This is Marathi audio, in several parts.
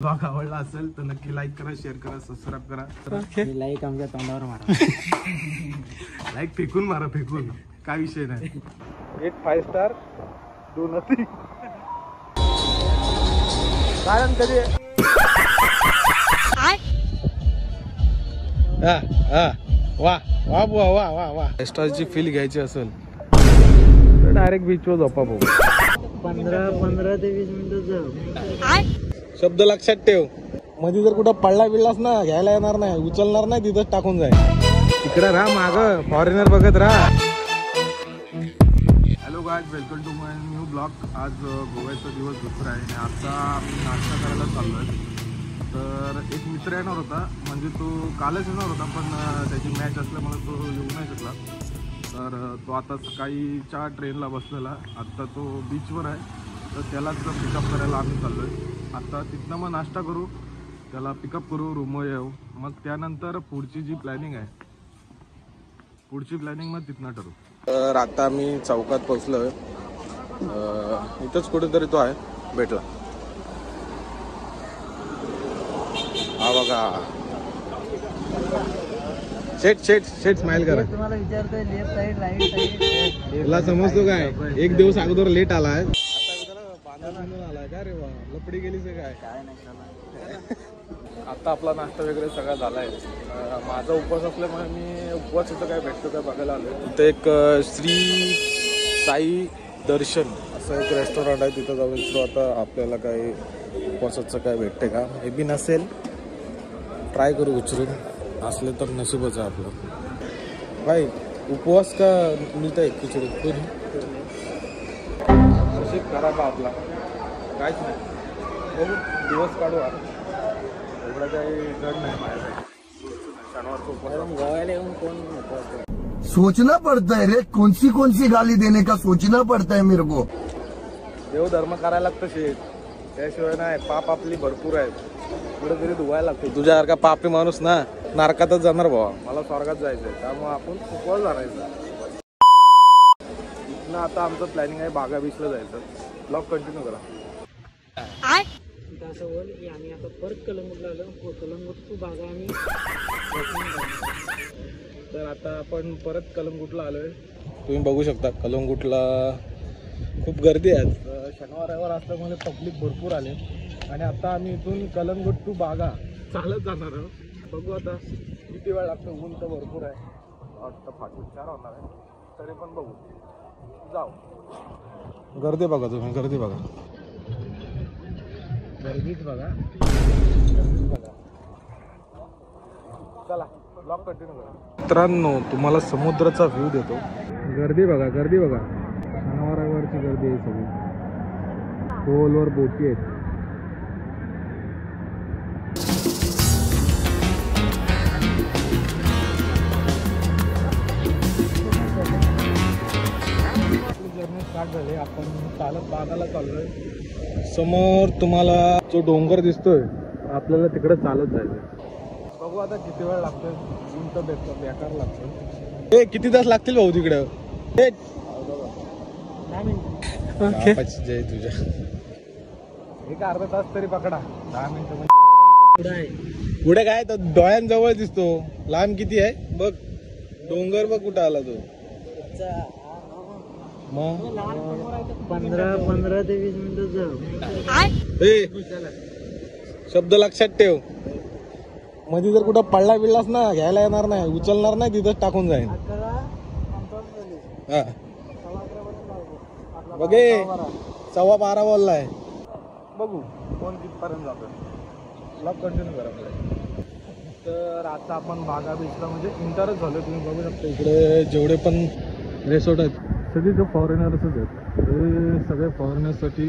ब्लॉग आवडला असेल तर नक्की लाईक करा, शेअर करा, सबस्क्राईब करा. लाईक आमच्या तोंडावर मारा. लाईक फेकून मारा, फेकून काय विषय नाही. 8 5 स्टार 2 नथिंग. कारण कधी वा वा वा वा वा वा स्टारची फील घ्यायची असेल तर डायरेक्ट बीचवर झोपा भाऊ. 15 ते 20 मिनिटं. शब्द लक्षात ठेव, मध्ये जर कुठं पडला बिडलास ना घ्यायला येणार नाही, उचलणार नाही, तिथंच टाकून जाय. इकडे राहा, माग फॉरेनर बघत राहा. Hello guys, welcome to my new blog. आज गोव्याचा दिवस दुसरा आहे आणि आता आम्ही नाश्ता करायला चाललोय. तर एक मित्र येणार होता, म्हणजे तो कालच येणार होता पण त्याची मॅच असल्यामुळे तो येऊ नाही शकला. तर तो आता सकाळीच्या ट्रेनला बसलेला, आत्ता तो बीचवर आहे. तर त्यालाच पिकअप करायला आम्ही चाललोय. आता तिथनं मग नाश्ता करू, त्याला पिकअप करू, रूमवर येऊ, मग त्यानंतर पुढची जी प्लॅनिंग आहे, पुढची प्लॅनिंग मग तिथनं ठरू. तर आता आम्ही चौकात पोहोचलोय. इथंच कुठेतरी तो आहे, भेटला. हा बघा, शेट शेट शेट स्माइल करा. तुम्हाला विचारतोय लेफ्ट साईड राईट साईड. तुला समजतो काय, एक दिवस अगोदर लेट आलाय, आलाय का रे वा, लपडी गेली से काय. आता आपला नाश्ता वगैरे सगळा झालाय. माझा उपवास असल्यामुळे मी उपवासाचं काय भेटतो काय बघायला आलोय. तिथे एक श्री साई दर्शन असं एक रेस्टॉरंट आहे, तिथं जाऊन विचारू आता आपल्याला काय उपवासाचं काय भेटते का. हे बी नसेल ट्राय करू विचारून, असले तर नशीबच आहे आपलं. भाई उपवास का मिळत आहे खिचडी कोणी नशीब करा का आपला, काहीच नाही. बघू, दिवस काढू. एवढं काही जड नाही माझ्यासाठी. शनिवारचं उपवास गोव्याला येऊन कोण सोचना पड़ता है रे, कौन सी गाली देने का सोचना पड़ता है मेरे को. देव धर्म करायला लागतं शेत, त्याशिवाय नाही. पाप आपली भरपूर आहेत, कुठेतरी धुवायला लागते. तुझ्यासारखा पापी माणूस ना नरकातच जाणार भावा. मला स्वर्गात जायचंय, त्यामुळे आपण उपवास धरायचा. इथनं आता आमचं प्लॅनिंग आहे बागा बीचला जायचं. ब्लॉग कंटिन्यू करा. असं बोल की आम्ही आता परत कलंगूटला आलो. कलंगूट टू बागा आम्ही. तर आता आपण परत कलंगूटला आलोय. तुम्ही बघू शकता कलंगूटला खूप गर्दी आहे. शनिवार रविवार असल्यामुळे पब्लिक भरपूर आले आणि आता आम्ही इथून कलंगूट टू बागा चालत जाणार आहोत. बघू आता किती वेळ लागतो. ऊन तर भरपूर आहे, वाटतं 5:04 होणार आहे, तरी पण बघू जाऊ. गर्दी बघा तुम्ही, गर्दी बघा, गर्दीच बघा. चला ब्लॉग कंटिन्यू करा. मित्रांनो, तुम्हाला समुद्राचा व्ह्यू देतो. गर्दी बघा, गर्दी बघा. शनिवारवरची गर्दी आहे सगळी. खोलवर बोटी आहेत. जर्नी स्टार्ट झाली. आपण चालत बागाला चाललोय. समोर तुम्हाला जो डोंगर दिसतोय, आपल्याला तिकडे चालत जायचं. बघू आता किती वेळ लागतोय. ऊन तर बेकार लागतोय. किती तास लागतील भाऊ तिकडं. जय तुझ्या एक अर्धा तास तरी पकडा. 10 मिनिटं पुढे आहे. पुढे काय तर डोळ्यांजवळ दिसतो. लांब किती आहे बघ, डोंगर बघ कुठं आला तो. मग 15 ते 20 मिनिटं. शब्द लक्षात ठेव, मध्ये जर कुठं पडला बिडलास ना घ्यायला येणार नाही, उचलणार नाही, तिथंच टाकून जाईल. हा बघे 12:15 बोललाय. बघू कोण कितपर्यंत जातो. ब्लॉग कंटिन्यू करा पुढे. तर आता आपण बागा बीचला म्हणजे इंटरच झालो. तुम्ही बघू शकता इकडे जेवढे पण रिसॉर्ट आहेत सगळे जो फॉरेनर्सच आहेत. हे सगळे फॉरेनर्ससाठी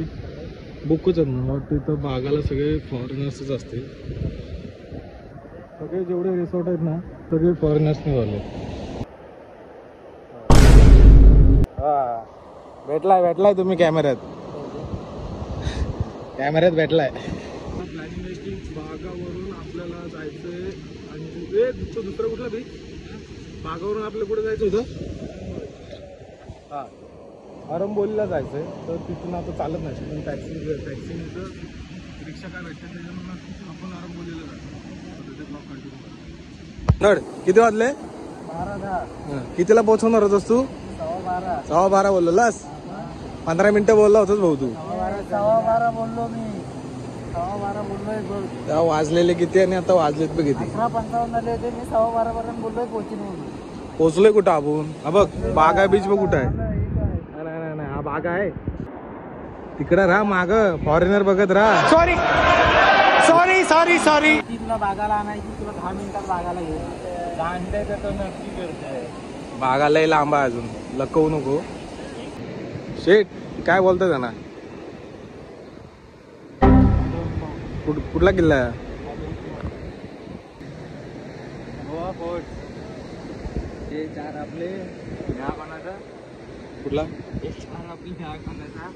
बुकच आहेत. मला वाटतं इथं बागाला सगळे फॉरेनर्सच असतील. सगळे जेवढे रिसॉर्ट आहेत ना सगळे फॉरेनर्सने झाले. हा भेटलाय तुम्ही कॅमेऱ्यात भेटलाय. प्लॅनिंग आहे की बागावरून आपल्याला जायचंय आणि दुसरं कुठलं बीच. बागावरून आपल्याला कुठे जायचं होतं. हा आरंबोलीला जायचंय. तर तिथून आता चालत नाही, टॅक्सी रिक्षा काय भेटते त्याच्यामुळे आपण आराम बोललेलं आहे ब्लॉग कंटिन्यू नड. किती वाजले? 12:10. कितीला पोहोचवणार होतास तू? 12:15. 12:15 बोललास? 15 मिनिटं बोलला होतास भाऊ तू. 12:15 बोललो मी. 12:15 बोललोय बघ. तेव्हा वाजलेले किती आणि आता वाजलेत बघ किती? 11:55 झाले होते. मी 12:15 पर्यंत बोललोय पोहोचीन म्हणून. पोहोचलोय कुठं आपण? हा बघ बागा बीच बघ कुठं आहे. नाही हा बागा आहे तिकडं. राहा माग फॉरेनर बघत राहा. सॉरी 3ला बागाला आणायची तुला 10 मिनिटात बागाला ये. 10 मिनिटात तो नक्की करतोय. बागाला लांब आहे अजून. लकवू नको. शेट काय बोलतोय त्यांना? कुठला किल्ला आहे? गोवा फोर्ट. हे 4 आपले ह्या कोणाचा? कुठला? 4 आपली ह्या कोणाचा?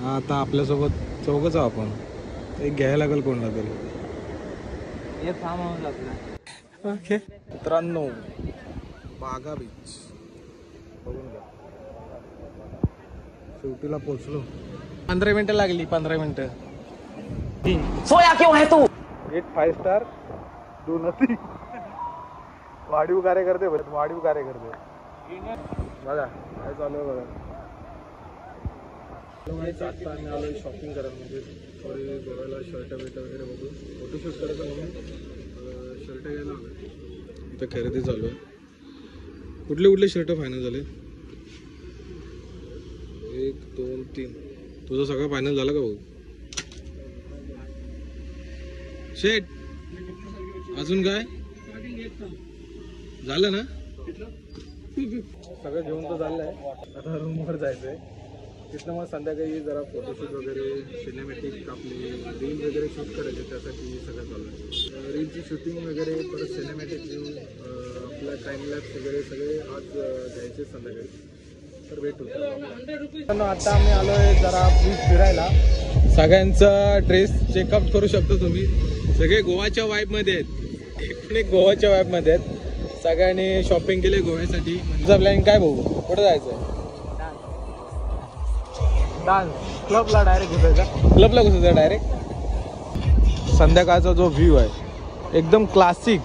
हा आता आपल्यासोबत चौघच आहो आपण. एक घ्यायला लागेल कोणला तरी. हे फार्म हाऊस आपला. ओके मित्रांनो बागा बीच बघून घ्या. शेवटीला पोचलो. 15 मिनिटं लागली. 15 मिनिटं. सोया क्यों है तू? 8 5 स्टार डू नथिंग. वाढीव कार्यकर्ते बरं. वाढीव कार्यकर्ते बघा काय चालू आहे बघा. आता आम्ही आलो शॉपिंग करायला. म्हणजे थोडी गोव्याला शर्ट बिर्ट वगैरे बघून फोटोशूट करायचं म्हणून शर्ट घ्यायला आलो. इथं खरेदी चालू आहे. कुठले कुठले शर्ट फायनल झाले? 1 2 3. तुझं सगळं फायनल झालं का भाऊ? शेट अजून काय झालं ना? सगळं घेऊन तर झालंय. आता रूमवर जायचंय. तिथनं मग संध्याकाळी जरा फोटोशूट वगैरे सिनेमॅटिक आपले रील वगैरे शूट करायचे. त्यासाठी सगळं चालू आहे. रीलची शूटिंग वगैरे परत सिनेमॅटिक व्ह्यू आपला टाइमलॅप्स वगैरे सगळे आज घ्यायचे संध्याकाळी. तर भेटू. आता आम्ही आलोय जरा बीच फिरायला. सगळ्यांचा ड्रेस चेकअप करू शकता तुम्ही. सगळे गोवाच्या वाईबमध्ये आहेत. एकूण एक गोवाच्या वाईबमध्ये आहेत. सगळ्यांनी शॉपिंग केली गोव्यासाठी. तुझा प्लॅन काय भाऊ? कुठं जायचं? डान्स क्लबला डायरेक्ट घुसायचा. क्लबला घुसायचं डायरेक्ट. संध्याकाळचा जो व्ह्यू आहे एकदम क्लासिक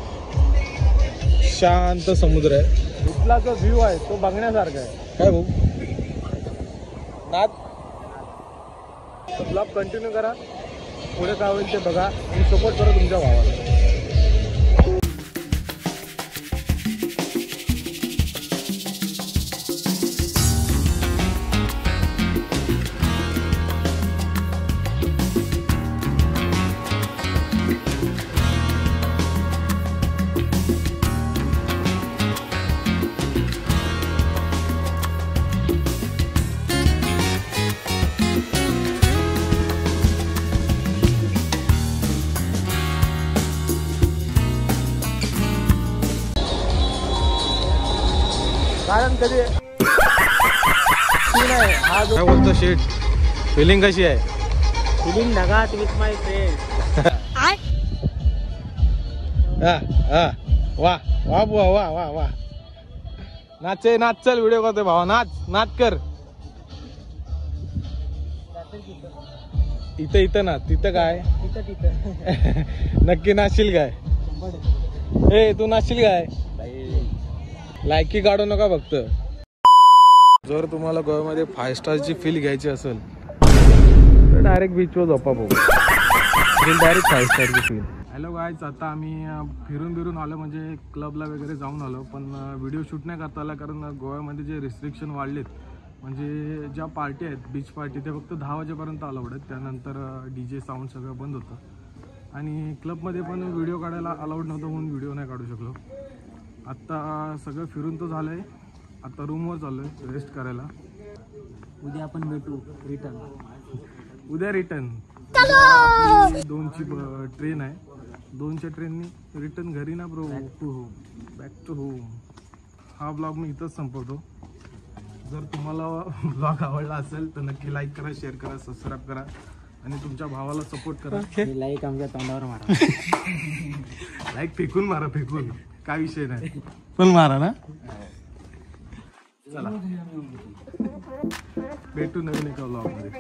शांत समुद्र आहे. इथला जो व्ह्यू आहे तो बघण्यासारखा आहे. काय भाऊ? नाद ब्लॉग कंटिन्यू करा. पुढे काय होईल ते बघा आणि सपोर्ट करा तुमच्या भावाला. कारण कधी नाही. हा जो काय बोलतो शेट फिलिंग कशी आहे? फिलिंग ढगात विथ माय फ्रेंड. वा वा बुवा वा वा वा. नाच नाच. चल व्हिडिओ करतोय भावा. नाच कर. इथं ना. तिथं काय? तिथं नक्की नाचशील काय? ए तू नाचशील काय? लायकी काढू नका फक्त. जर तुम्हाला गोव्यामध्ये 5 स्टारची फील घ्यायची असेल तर डायरेक्ट बीचवर झोपा भाऊ. डायरेक्ट 5 स्टारची फील. Hello guys. आता आम्ही फिरून आलो. म्हणजे क्लबला वगैरे जाऊन आलो. पण व्हिडिओ शूट नाही करता आला कारण गोव्यामध्ये जे रिस्ट्रिक्शन वाढलेत. म्हणजे ज्या पार्टी आहेत बीच पार्टी ते फक्त 10 वाजेपर्यंत अलाउड आहेत. त्यानंतर DJ साऊंड सगळं बंद होतं. आणि क्लबमध्ये पण व्हिडिओ काढायला अलाउड नव्हतं म्हणून व्हिडिओ नाही काढू शकलो. आत्ता सगळं फिरून तर झालं आहे. आता रूमवर चाललो आहे रेस्ट करायला. उद्या आपण भेटू रिटर्न. उद्या रिटर्न. 2ची ट्रेन आहे. 2च्या ट्रेननी रिटर्न घरी ना ब्रो. Back to home. हा ब्लॉग मी इथंच संपवतो. जर तुम्हाला ब्लॉग आवडला असेल तर नक्की लाईक करा, शेअर करा, सबस्क्राईब करा आणि तुमच्या भावाला सपोर्ट करा. लाईक आमच्या तोंडावर मारा. लाईक फेकून मारा. फेकून काय विषय नाही. पण मारा ना. चला भेटू नवीन एका ब्लॉग मध्ये.